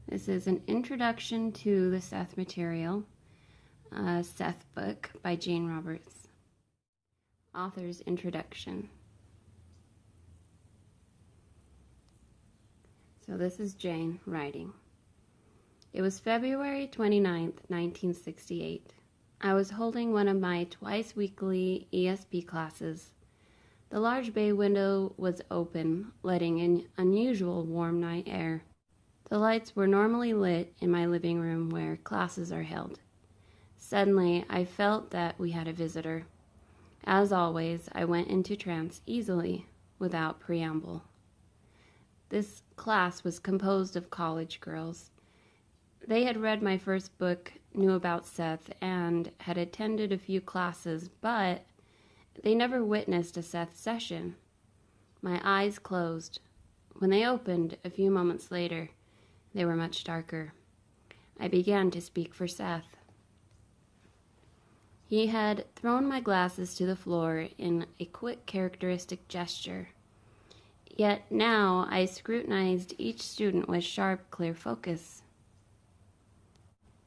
This is an introduction to the Seth material, a Seth book by Jane Roberts. Author's introduction. So this is Jane writing. It was February 29th, 1968. I was holding one of my twice-weekly ESP classes. The large bay window was open, letting in unusual warm night air. The lights were normally lit in my living room where classes are held. Suddenly, I felt that we had a visitor. As always, I went into trance easily, without preamble. This class was composed of college girls. They had read my first book, knew about Seth, and had attended a few classes, but they never witnessed a Seth session. My eyes closed. When they opened a few moments later, they were much darker. I began to speak for Seth. He had thrown my glasses to the floor in a quick, characteristic gesture. Yet now I scrutinized each student with sharp, clear focus.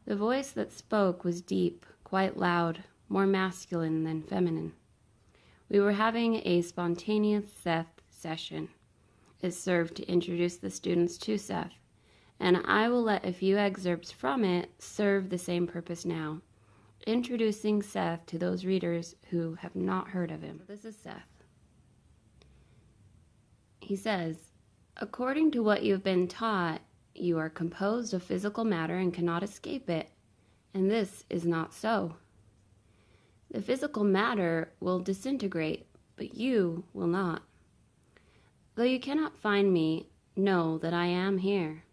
The voice that spoke was deep, quite loud, more masculine than feminine. We were having a spontaneous Seth session. It served to introduce the students to Seth, and I will let a few excerpts from it serve the same purpose now, introducing Seth to those readers who have not heard of him. This is Seth. He says, "According to what you have been taught, you are composed of physical matter and cannot escape it, and this is not so. The physical matter will disintegrate, but you will not. Though you cannot find me, know that I am here.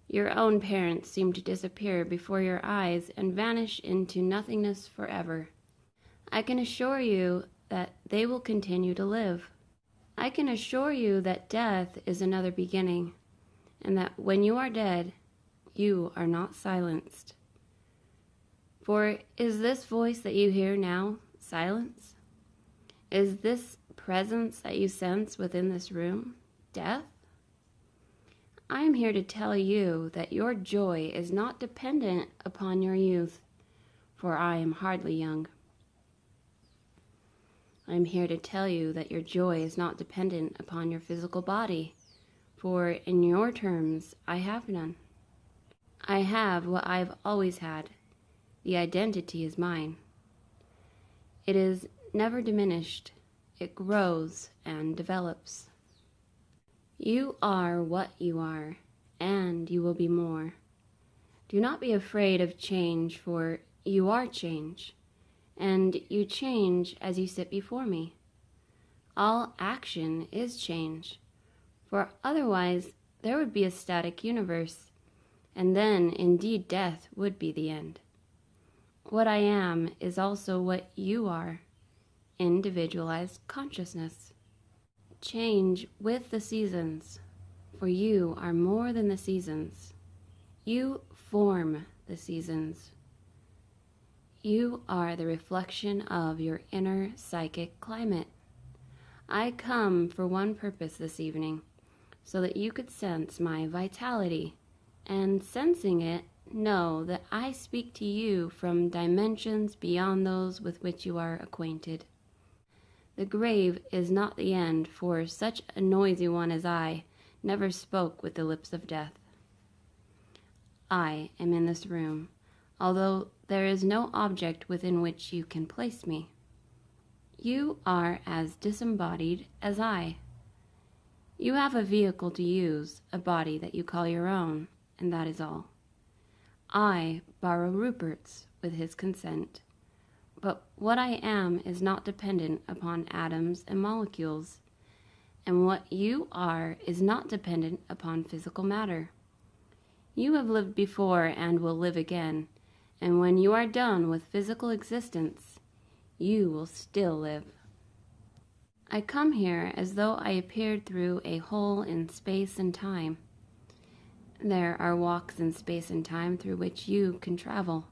Your own parents seem to disappear before your eyes and vanish into nothingness forever. I can assure you that they will continue to live. I can assure you that death is another beginning, and that when you are dead, you are not silenced. For is this voice that you hear now silence? Is this presence that you sense within this room death? I am here to tell you that your joy is not dependent upon your youth, for I am hardly young. I am here to tell you that your joy is not dependent upon your physical body, for in your terms I have none. I have what I have always had. The identity is mine. It is never diminished. It grows and develops. You are what you are, and you will be more. Do not be afraid of change, for you are change, and you change as you sit before me. All action is change, for otherwise there would be a static universe, and then indeed death would be the end. What I am is also what you are, individualized consciousness. Change with the seasons, for you are more than the seasons. You form the seasons. You are the reflection of your inner psychic climate. I come for one purpose this evening, so that you could sense my vitality, and sensing it, know that I speak to you from dimensions beyond those with which you are acquainted. The grave is not the end, for such a noisy one as I never spoke with the lips of death. I am in this room, although there is no object within which you can place me. You are as disembodied as I. You have a vehicle to use, a body that you call your own, and that is all. I borrow Rupert's with his consent. But what I am is not dependent upon atoms and molecules, and what you are is not dependent upon physical matter. You have lived before and will live again, and when you are done with physical existence, you will still live. I come here as though I appeared through a hole in space and time. There are walks in space and time through which you can travel,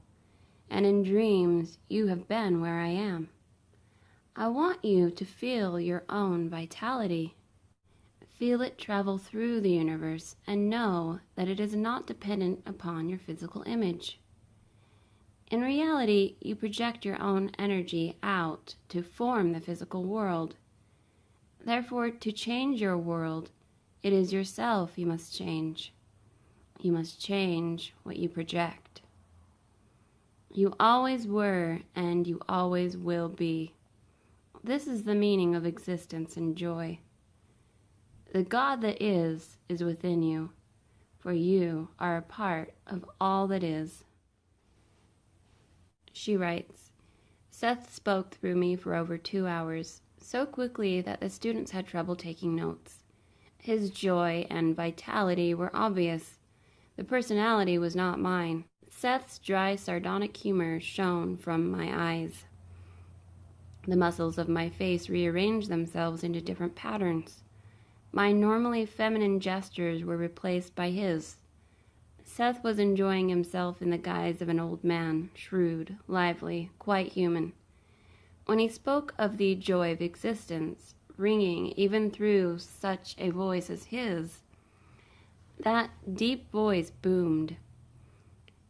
and in dreams you have been where I am. I want you to feel your own vitality. Feel it travel through the universe and know that it is not dependent upon your physical image. In reality, you project your own energy out to form the physical world. Therefore, to change your world, it is yourself you must change. You must change what you project. You always were and you always will be. This is the meaning of existence and joy. The God that is within you, for you are a part of all that is. She writes, Seth spoke through me for over 2 hours, so quickly that the students had trouble taking notes. His joy and vitality were obvious. The personality was not mine. Seth's dry, sardonic humor shone from my eyes. The muscles of my face rearranged themselves into different patterns. My normally feminine gestures were replaced by his. Seth was enjoying himself in the guise of an old man, shrewd, lively, quite human. When he spoke of the joy of existence, ringing even through such a voice as his, that deep voice boomed.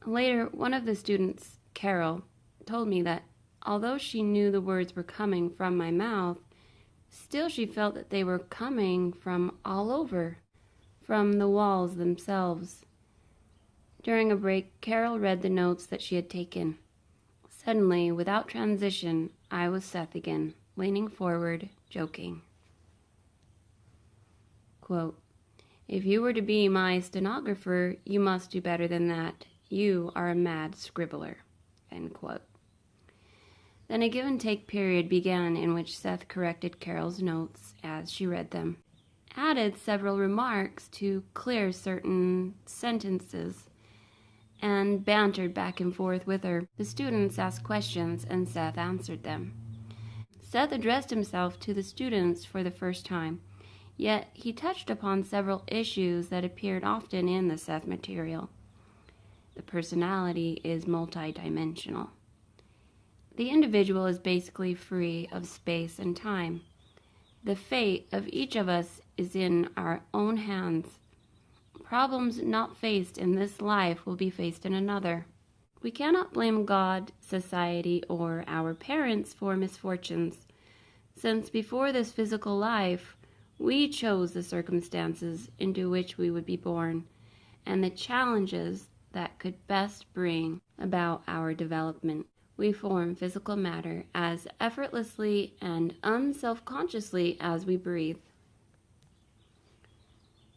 Later, one of the students, Carol, told me that although she knew the words were coming from my mouth, still she felt that they were coming from all over, from the walls themselves. During a break, Carol read the notes that she had taken. Suddenly, without transition, I was Seth again, leaning forward, joking. Quote, If you were to be my stenographer, you must do better than that. You are a mad scribbler. End quote. Then a give and take period began in which Seth corrected Carol's notes as she read them, added several remarks to clear certain sentences, and bantered back and forth with her. The students asked questions and Seth answered them. Seth addressed himself to the students for the first time, yet he touched upon several issues that appeared often in the Seth material. The personality is multidimensional. The individual is basically free of space and time. The fate of each of us is in our own hands. Problems not faced in this life will be faced in another. We cannot blame God, society, or our parents for misfortunes, since before this physical life, we chose the circumstances into which we would be born, and the challenges that could best bring about our development. We form physical matter as effortlessly and unselfconsciously as we breathe.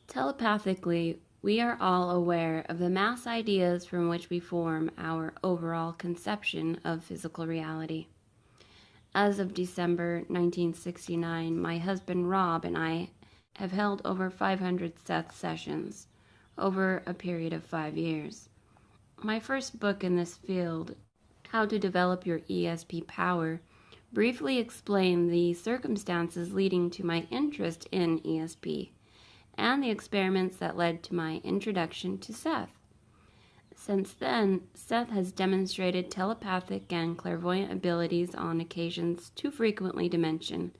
Telepathically, we are all aware of the mass ideas from which we form our overall conception of physical reality. As of December 1969, my husband Rob and I have held over 500 Seth sessions over a period of 5 years. My first book in this field, How to Develop Your ESP Power, briefly explained the circumstances leading to my interest in ESP and the experiments that led to my introduction to Seth. Since then, Seth has demonstrated telepathic and clairvoyant abilities on occasions too frequently to mention.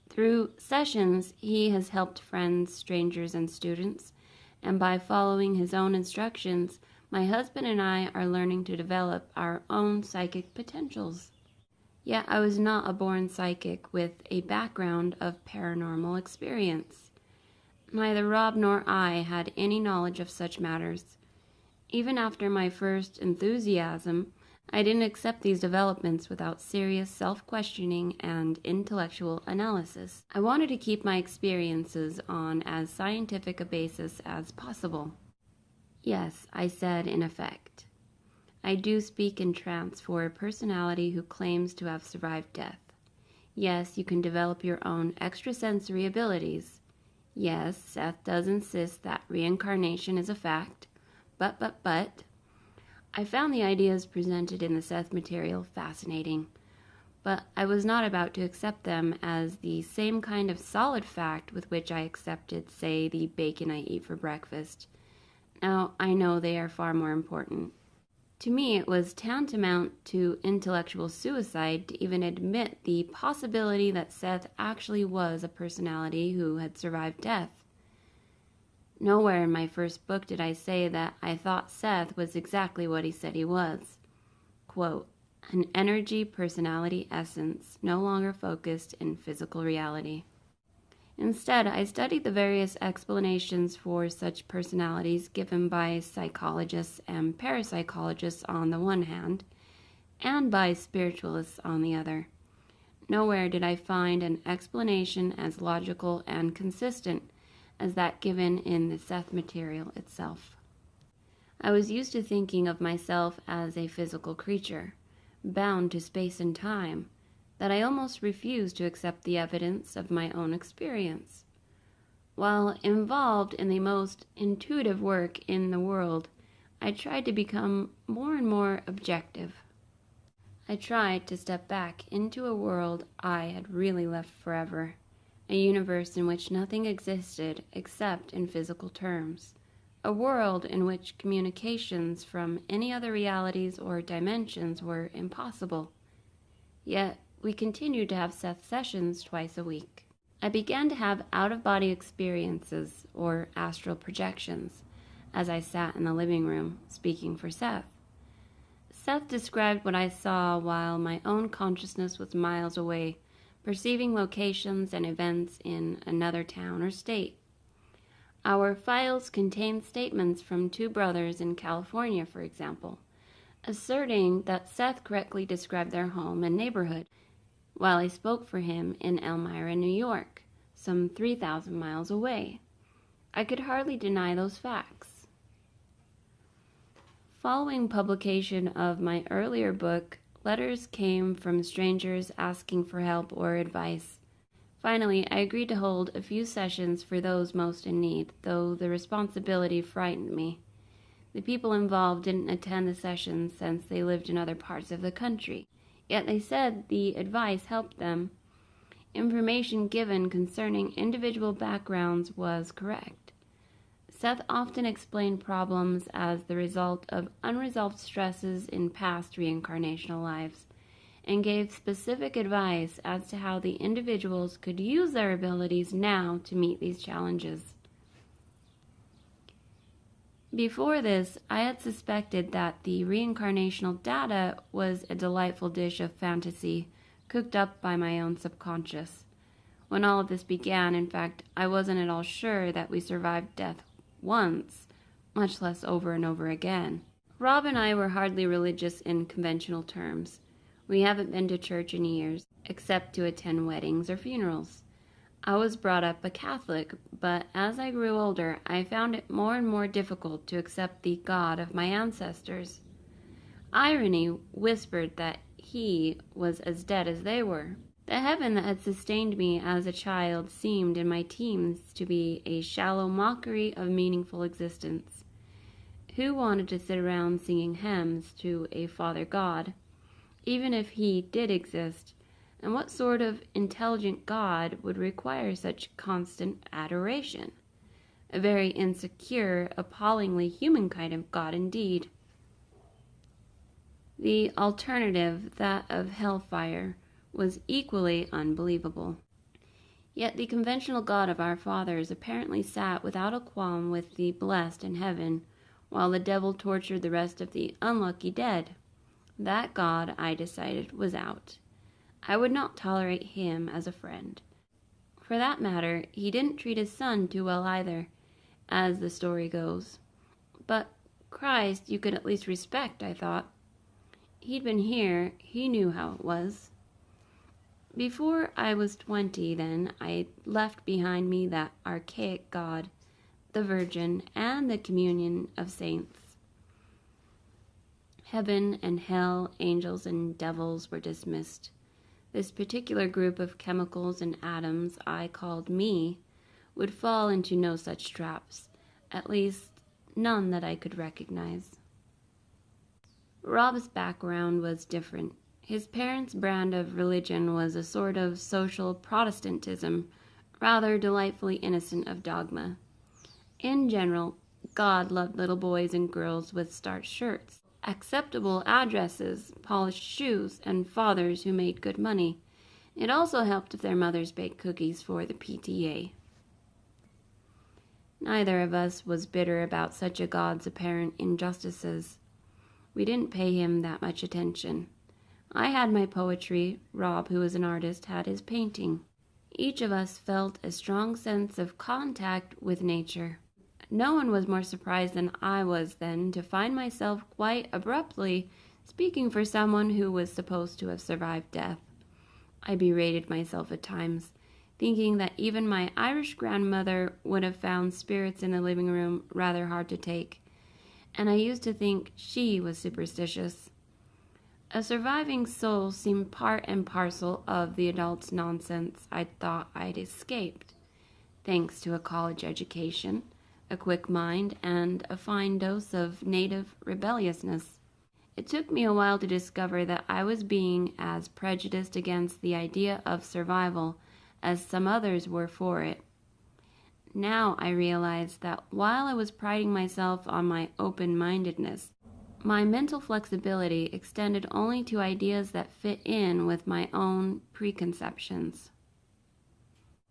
Through sessions, he has helped friends, strangers, and students, and by following his own instructions, my husband and I are learning to develop our own psychic potentials. Yet I was not a born psychic with a background of paranormal experience. Neither Rob nor I had any knowledge of such matters. Even after my first enthusiasm, I didn't accept these developments without serious self-questioning and intellectual analysis. I wanted to keep my experiences on as scientific a basis as possible. Yes, I said in effect. I do speak in trance for a personality who claims to have survived death. Yes, you can develop your own extrasensory abilities. Yes, Seth does insist that reincarnation is a fact, but, I found the ideas presented in the Seth material fascinating, but I was not about to accept them as the same kind of solid fact with which I accepted, say, the bacon I eat for breakfast. Now, I know they are far more important. To me, it was tantamount to intellectual suicide to even admit the possibility that Seth actually was a personality who had survived death. Nowhere in my first book did I say that I thought Seth was exactly what he said he was. Quote, an energy, personality, essence, no longer focused in physical reality. Instead, I studied the various explanations for such personalities given by psychologists and parapsychologists on the one hand, and by spiritualists on the other. Nowhere did I find an explanation as logical and consistent as that given in the Seth material itself. I was used to thinking of myself as a physical creature, bound to space and time, that I almost refused to accept the evidence of my own experience. While involved in the most intuitive work in the world, I tried to become more and more objective. I tried to step back into a world I had really left forever, a universe in which nothing existed except in physical terms, a world in which communications from any other realities or dimensions were impossible. Yet, we continued to have Seth sessions twice a week. I began to have out-of-body experiences, or astral projections, as I sat in the living room, speaking for Seth. Seth described what I saw while my own consciousness was miles away, perceiving locations and events in another town or state. Our files contained statements from two brothers in California, for example, asserting that Seth correctly described their home and neighborhood, while I spoke for him in Elmira, New York, some 3,000 miles away. I could hardly deny those facts. Following publication of my earlier book, letters came from strangers asking for help or advice. Finally, I agreed to hold a few sessions for those most in need, though the responsibility frightened me. The people involved didn't attend the sessions since they lived in other parts of the country, yet they said the advice helped them. Information given concerning individual backgrounds was correct. Seth often explained problems as the result of unresolved stresses in past reincarnational lives, and gave specific advice as to how the individuals could use their abilities now to meet these challenges. Before this, I had suspected that the reincarnational data was a delightful dish of fantasy cooked up by my own subconscious. When all of this began, in fact, I wasn't at all sure that we survived death once, much less over and over again. Rob and I were hardly religious in conventional terms. We haven't been to church in years, except to attend weddings or funerals. I was brought up a Catholic, but as I grew older, I found it more and more difficult to accept the God of my ancestors. Irony whispered that he was as dead as they were. The heaven that had sustained me as a child seemed in my teens to be a shallow mockery of meaningful existence. Who wanted to sit around singing hymns to a Father God, even if he did exist? And what sort of intelligent God would require such constant adoration? A very insecure, appallingly human kind of God indeed. The alternative, that of hellfire, was equally unbelievable. Yet the conventional God of our fathers apparently sat without a qualm with the blessed in heaven, while the devil tortured the rest of the unlucky dead. That God, I decided, was out. I would not tolerate him as a friend. For that matter, he didn't treat his son too well either, as the story goes. But Christ you could at least respect, I thought. He'd been here, he knew how it was. Before I was 20, then, I left behind me that archaic God, the Virgin, and the communion of saints. Heaven and hell, angels and devils were dismissed. This particular group of chemicals and atoms I called me would fall into no such traps, at least none that I could recognize. Rob's background was different. His parents' brand of religion was a sort of social Protestantism, rather delightfully innocent of dogma. In general, God loved little boys and girls with starched shirts, acceptable addresses, polished shoes, and fathers who made good money. It also helped if their mothers baked cookies for the PTA. Neither of us was bitter about such a god's apparent injustices. We didn't pay him that much attention. I had my poetry, Rob, who was an artist, had his painting. Each of us felt a strong sense of contact with nature. No one was more surprised than I was then to find myself quite abruptly speaking for someone who was supposed to have survived death. I berated myself at times, thinking that even my Irish grandmother would have found spirits in the living room rather hard to take, and I used to think she was superstitious. A surviving soul seemed part and parcel of the adult's nonsense I thought I'd escaped, thanks to a college education, a quick mind, and a fine dose of native rebelliousness. It took me a while to discover that I was being as prejudiced against the idea of survival as some others were for it. Now I realized that while I was priding myself on my open-mindedness, my mental flexibility extended only to ideas that fit in with my own preconceptions.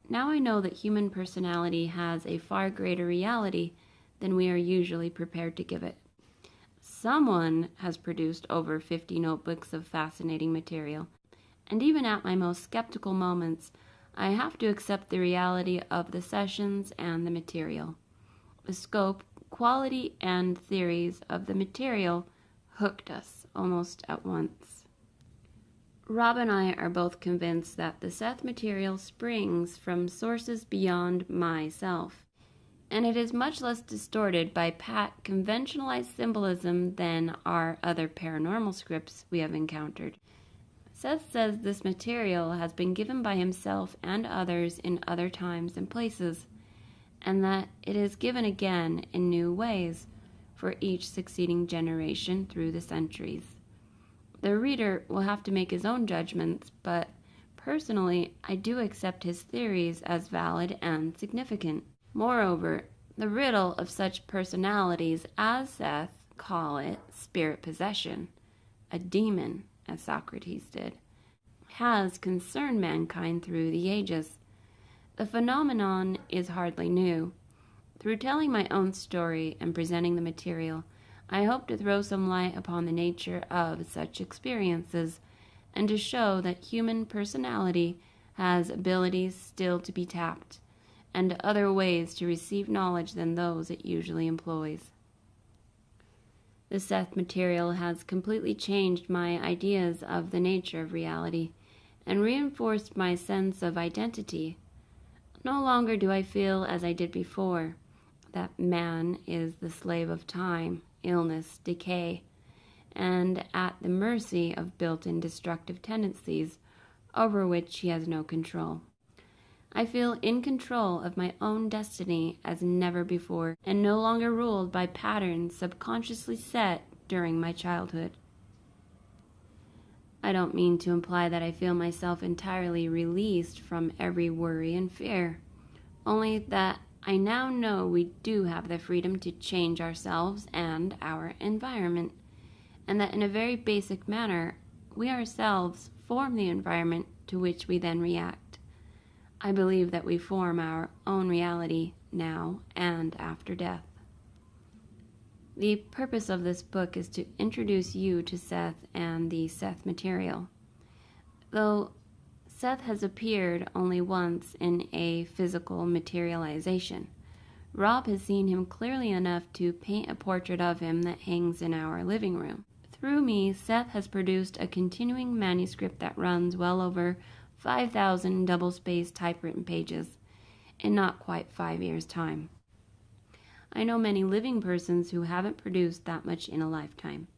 Now I know that human personality has a far greater reality than we are usually prepared to give it. Someone has produced over 50 notebooks of fascinating material, and even at my most skeptical moments, I have to accept the reality of the sessions and the material. The scope, quality, and theories of the material hooked us almost at once. Rob and I are both convinced that the Seth material springs from sources beyond myself, and it is much less distorted by pat conventionalized symbolism than our other paranormal scripts we have encountered. Seth says this material has been given by himself and others in other times and places, and that it is given again in new ways for each succeeding generation through the centuries. The reader will have to make his own judgments, but personally, I do accept his theories as valid and significant. Moreover, the riddle of such personalities as Seth call it spirit possession, a demon, as Socrates did, has concerned mankind through the ages. The phenomenon is hardly new. Through telling my own story and presenting the material, I hope to throw some light upon the nature of such experiences and to show that human personality has abilities still to be tapped and other ways to receive knowledge than those it usually employs. The Seth material has completely changed my ideas of the nature of reality and reinforced my sense of identity. No longer do I feel as I did before, that man is the slave of time, illness, decay, and at the mercy of built-in destructive tendencies over which he has no control. I feel in control of my own destiny as never before, and no longer ruled by patterns subconsciously set during my childhood. I don't mean to imply that I feel myself entirely released from every worry and fear, only that I now know we do have the freedom to change ourselves and our environment, and that in a very basic manner, we ourselves form the environment to which we then react. I believe that we form our own reality now and after death. The purpose of this book is to introduce you to Seth and the Seth material. Though Seth has appeared only once in a physical materialization, Rob has seen him clearly enough to paint a portrait of him that hangs in our living room. Through me, Seth has produced a continuing manuscript that runs well over 5,000 double-spaced typewritten pages in not quite 5 years' time. I know many living persons who haven't produced that much in a lifetime.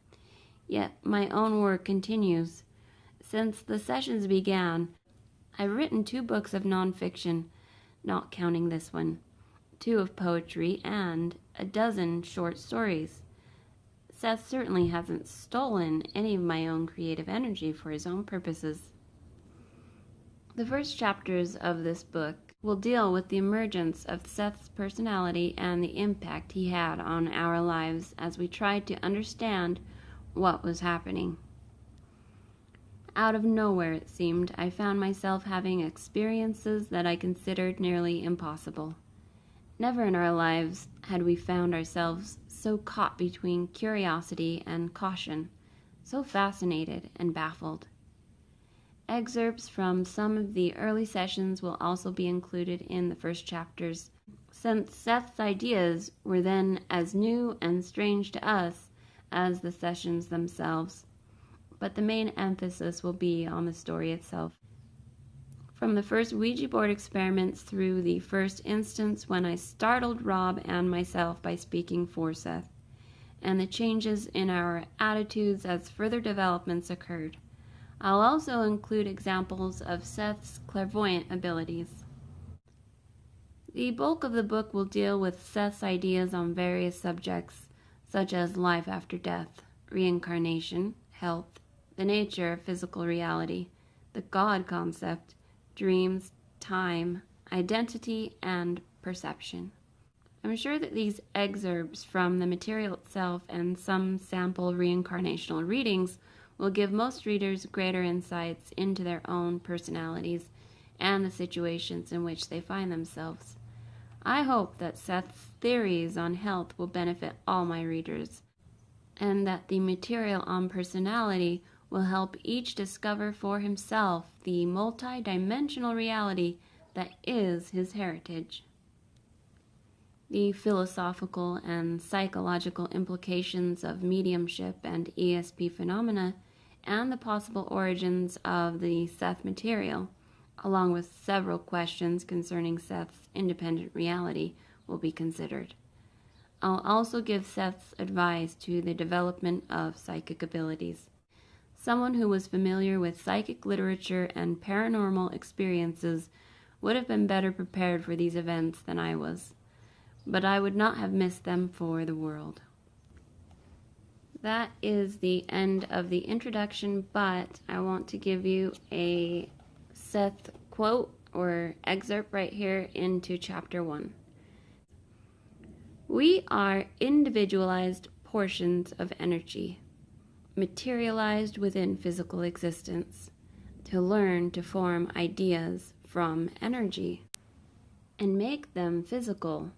Yet my own work continues. Since the sessions began, I've written 2 books of nonfiction, not counting this one, 2 of poetry, and a dozen short stories. Seth certainly hasn't stolen any of my own creative energy for his own purposes. The first chapters of this book will deal with the emergence of Seth's personality and the impact he had on our lives as we tried to understand what was happening. Out of nowhere, it seemed, I found myself having experiences that I considered nearly impossible. Never in our lives had we found ourselves so caught between curiosity and caution, so fascinated and baffled. Excerpts from some of the early sessions will also be included in the first chapters, since Seth's ideas were then as new and strange to us as the sessions themselves, but the main emphasis will be on the story itself. From the first Ouija board experiments through the first instance when I startled Rob and myself by speaking for Seth, and the changes in our attitudes as further developments occurred. I'll also include examples of Seth's clairvoyant abilities. The bulk of the book will deal with Seth's ideas on various subjects, such as life after death, reincarnation, health, the nature of physical reality, the God concept, dreams, time, identity, and perception. I'm sure that these excerpts from the material itself and some sample reincarnational readings will give most readers greater insights into their own personalities and the situations in which they find themselves. I hope that Seth's theories on health will benefit all my readers, and that the material on personality will help each discover for himself the multi-dimensional reality that is his heritage. The philosophical and psychological implications of mediumship and ESP phenomena, and the possible origins of the Seth material, along with several questions concerning Seth's independent reality, will be considered. I'll also give Seth's advice to the development of psychic abilities. Someone who was familiar with psychic literature and paranormal experiences would have been better prepared for these events than I was, but I would not have missed them for the world. That is the end of the introduction, but I want to give you a Seth quote or excerpt right here into Chapter 1. We are individualized portions of energy, materialized within physical existence, to learn to form ideas from energy and make them physical.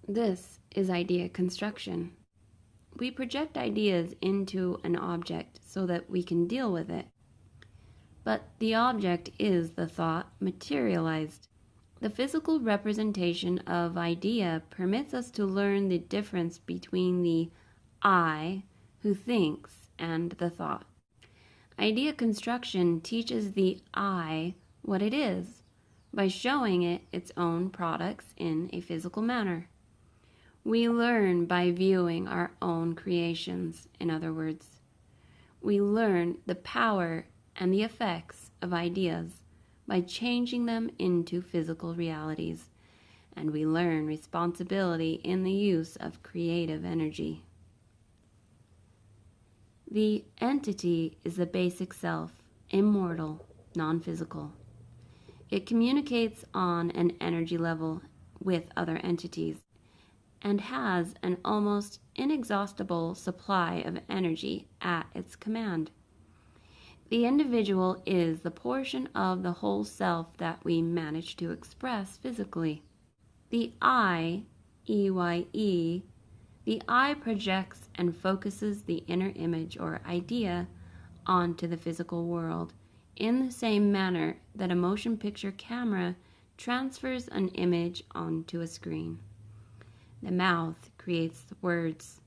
This is idea construction. We project ideas into an object so that we can deal with it. But the object is the thought materialized. The physical representation of idea permits us to learn the difference between the I who thinks and the thought. Idea construction teaches the I what it is by showing it its own products in a physical manner. We learn by viewing our own creations, in other words. We learn the power and the effects of ideas by changing them into physical realities, and we learn responsibility in the use of creative energy. The entity is the basic self, immortal, non-physical. It communicates on an energy level with other entities, and has an almost inexhaustible supply of energy at its command. The individual is the portion of the whole self that we manage to express physically. The I, EYE, the I projects and focuses the inner image or idea onto the physical world in the same manner that a motion picture camera transfers an image onto a screen. The mouth creates the words.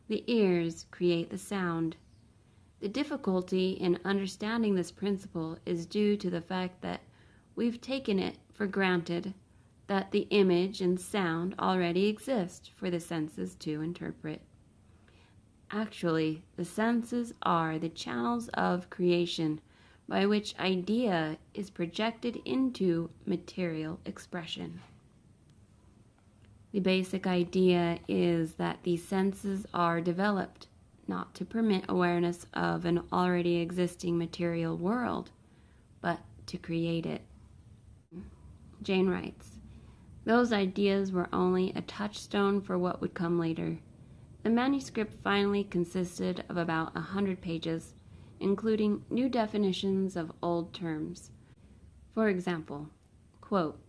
The ears create the sound. The difficulty in understanding this principle is due to the fact that we've taken it for granted that the image and sound already exist for the senses to interpret. Actually, the senses are the channels of creation by which idea is projected into material expression. The basic idea is that the senses are developed not to permit awareness of an already existing material world, but to create it. Jane writes, "Those ideas were only a touchstone for what would come later. The manuscript finally consisted of about 100 pages, including new definitions of old terms. For example, quote,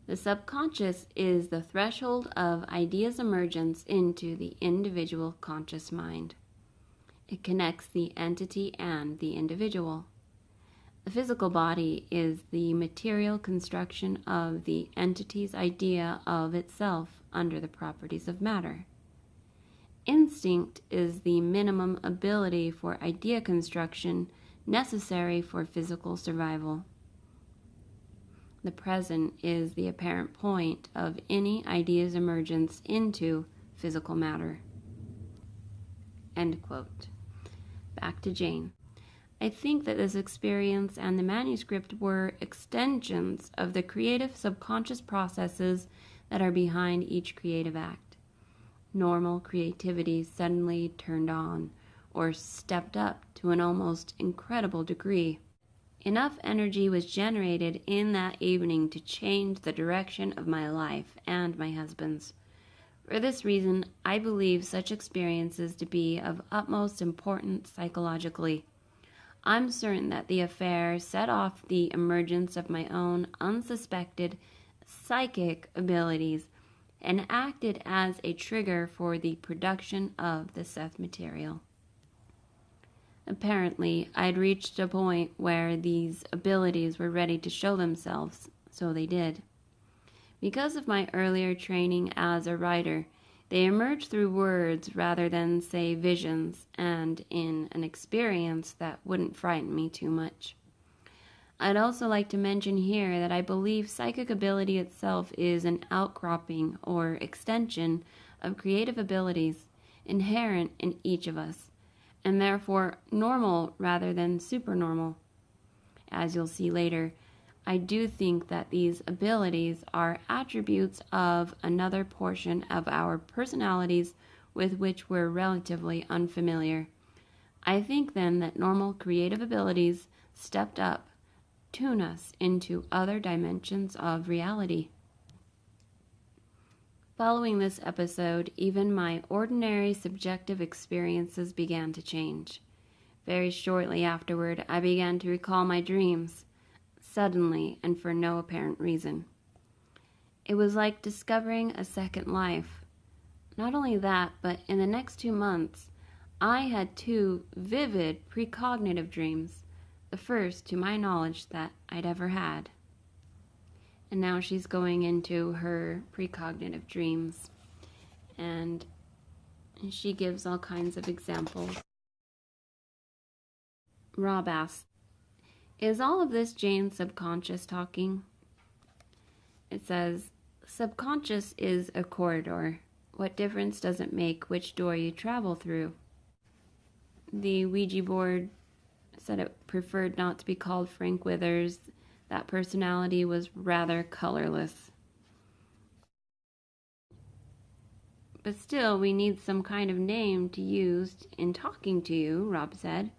"The subconscious is the threshold of ideas' emergence into the individual conscious mind. It connects the entity and the individual. The physical body is the material construction of the entity's idea of itself under the properties of matter. Instinct is the minimum ability for idea construction necessary for physical survival. The present is the apparent point of any idea's emergence into physical matter." End quote. Back to Jane. I think that this experience and the manuscript were extensions of the creative subconscious processes that are behind each creative act. Normal creativity suddenly turned on or stepped up to an almost incredible degree. Enough energy was generated in that evening to change the direction of my life and my husband's. For this reason, I believe such experiences to be of utmost importance psychologically. I'm certain that the affair set off the emergence of my own unsuspected psychic abilities and acted as a trigger for the production of the Seth material. Apparently, I'd reached a point where these abilities were ready to show themselves, so they did. Because of my earlier training as a writer, they emerged through words rather than, say, visions, and in an experience that wouldn't frighten me too much. I'd also like to mention here that I believe psychic ability itself is an outcropping or extension of creative abilities inherent in each of us, and therefore normal rather than supernormal. As you'll see later, I do think that these abilities are attributes of another portion of our personalities with which we're relatively unfamiliar. I think then that normal creative abilities stepped up, tune us into other dimensions of reality. Following this episode, even my ordinary subjective experiences began to change. Very shortly afterward, I began to recall my dreams, suddenly and for no apparent reason. It was like discovering a second life. Not only that, but in the next 2 months, I had 2 vivid precognitive dreams, the first, to my knowledge, that I'd ever had. And now she's going into her precognitive dreams, and she gives all kinds of examples. Rob asks, "Is all of this Jane's subconscious talking?" It says, "Subconscious is a corridor. What difference does it make which door you travel through?" The Ouija board said it preferred not to be called Frank Withers. That personality was rather colorless. But still, we need some kind of name to use in talking to you, Rob said.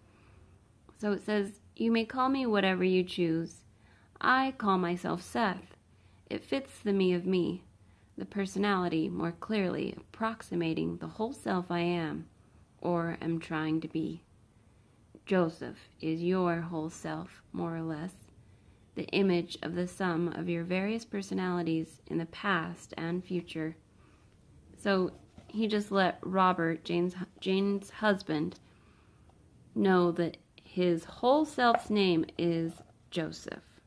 So it says, "You may call me whatever you choose. I call myself Seth. It fits the me of me, the personality more clearly approximating the whole self I am, or am trying to be. Joseph is your whole self, more or less, the image of the sum of your various personalities in the past and future." So he just let Robert, Jane's husband, know that his whole self's name is Joseph.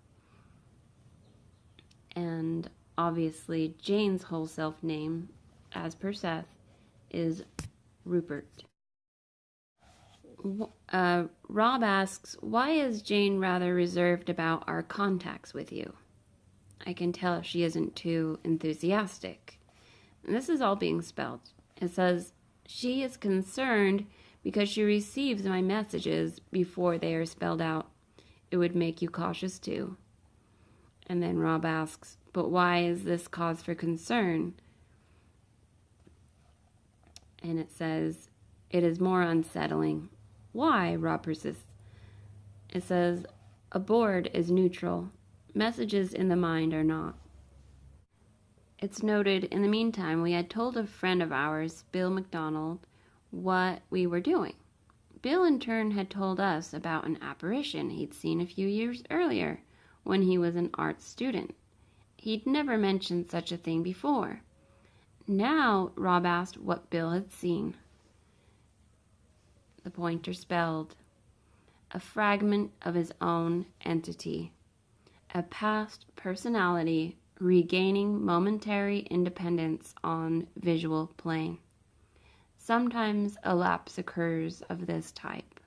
And obviously Jane's whole self name, as per Seth, is Rupert. Rob asks, "Why is Jane rather reserved about our contacts with you?" I can tell if she isn't too enthusiastic. And this is all being spelled. It says, "She is concerned because she receives my messages before they are spelled out. It would make you cautious too." And then Rob asks, "But why is this cause for concern?" And it says, "It is more unsettling." "Why?" Rob persists. It says, "A board is neutral. Messages in the mind are not." It's noted in the meantime we had told a friend of ours, Bill McDonald, what we were doing. Bill in turn had told us about an apparition he'd seen a few years earlier when he was an art student. He'd never mentioned such a thing before. Now Rob asked what Bill had seen. The pointer spelled, a fragment of his own entity, a past personality regaining momentary independence on visual plane. Sometimes a lapse occurs of this type.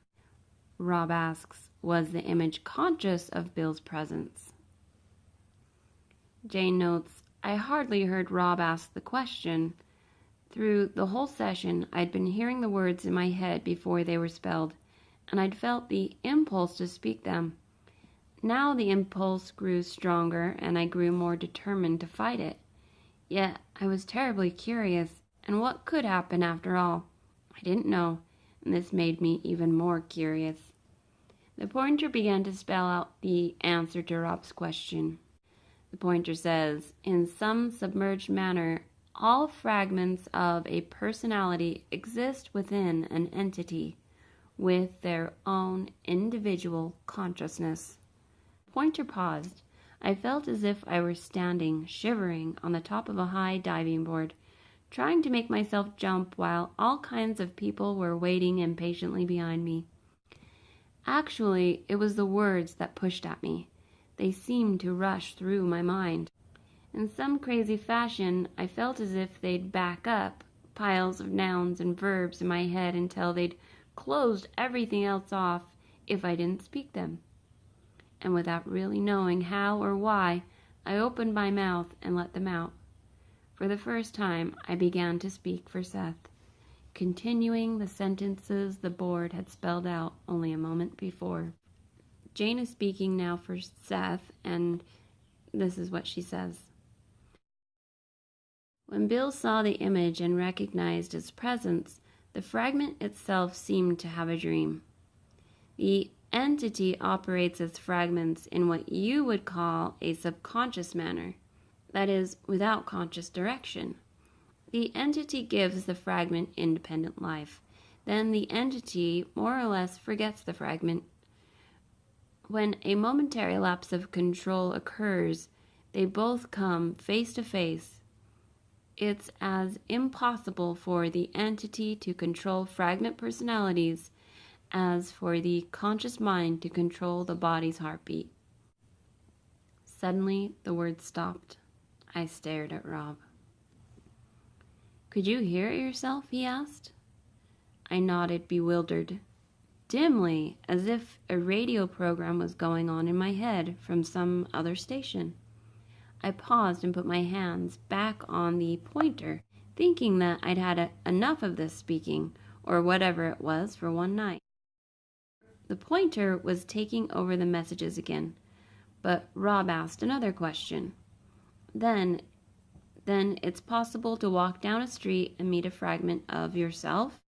Rob asks, was the image conscious of Bill's presence? Jane notes, I hardly heard Rob ask the question. Through the whole session, I'd been hearing the words in my head before they were spelled, and I'd felt the impulse to speak them. Now the impulse grew stronger, and I grew more determined to fight it. Yet I was terribly curious, and what could happen after all? I didn't know, and this made me even more curious. The pointer began to spell out the answer to Rob's question. The pointer says, in some submerged manner, all fragments of a personality exist within an entity with their own individual consciousness. The pointer paused. I felt as if I were standing, shivering, on the top of a high diving board, trying to make myself jump while all kinds of people were waiting impatiently behind me. Actually, it was the words that pushed at me. They seemed to rush through my mind. In some crazy fashion, I felt as if they'd back up piles of nouns and verbs in my head until they'd closed everything else off if I didn't speak them. And without really knowing how or why, I opened my mouth and let them out. For the first time, I began to speak for Seth, continuing the sentences the board had spelled out only a moment before. Jane is speaking now for Seth, and this is what she says. When Bill saw the image and recognized its presence, the fragment itself seemed to have a dream. The entity operates as fragments in what you would call a subconscious manner, that is, without conscious direction. The entity gives the fragment independent life. Then the entity more or less forgets the fragment. When a momentary lapse of control occurs, they both come face to face. It's as impossible for the entity to control fragment personalities as for the conscious mind to control the body's heartbeat. Suddenly, the words stopped. I stared at Rob. Could you hear it yourself? He asked. I nodded, bewildered. Dimly, as if a radio program was going on in my head from some other station. I paused and put my hands back on the pointer, thinking that I'd had enough of this speaking, or whatever it was, for one night. The pointer was taking over the messages again, but Rob asked another question. Then it's possible to walk down a street and meet a fragment of yourself?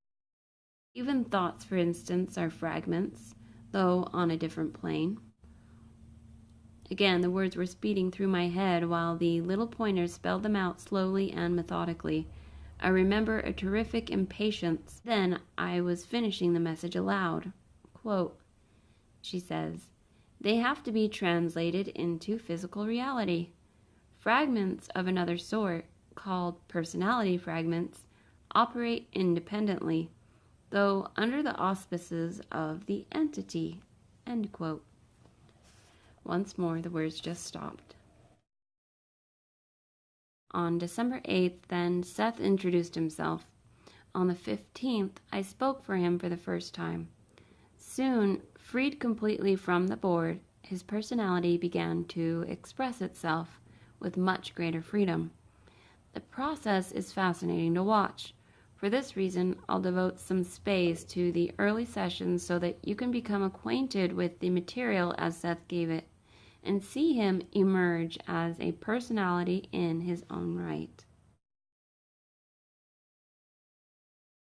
Even thoughts, for instance, are fragments, though on a different plane. Again, the words were speeding through my head while the little pointer spelled them out slowly and methodically. I remember a terrific impatience. Then I was finishing the message aloud. Quote, she says, they have to be translated into physical reality. Fragments of another sort, called personality fragments, operate independently, though under the auspices of the entity. End quote. Once more, the words just stopped. On December 8th, then, Seth introduced himself. On the 15th, I spoke for him for the first time. Soon, freed completely from the board, his personality began to express itself with much greater freedom. The process is fascinating to watch. For this reason, I'll devote some space to the early sessions so that you can become acquainted with the material as Seth gave it, and see him emerge as a personality in his own right.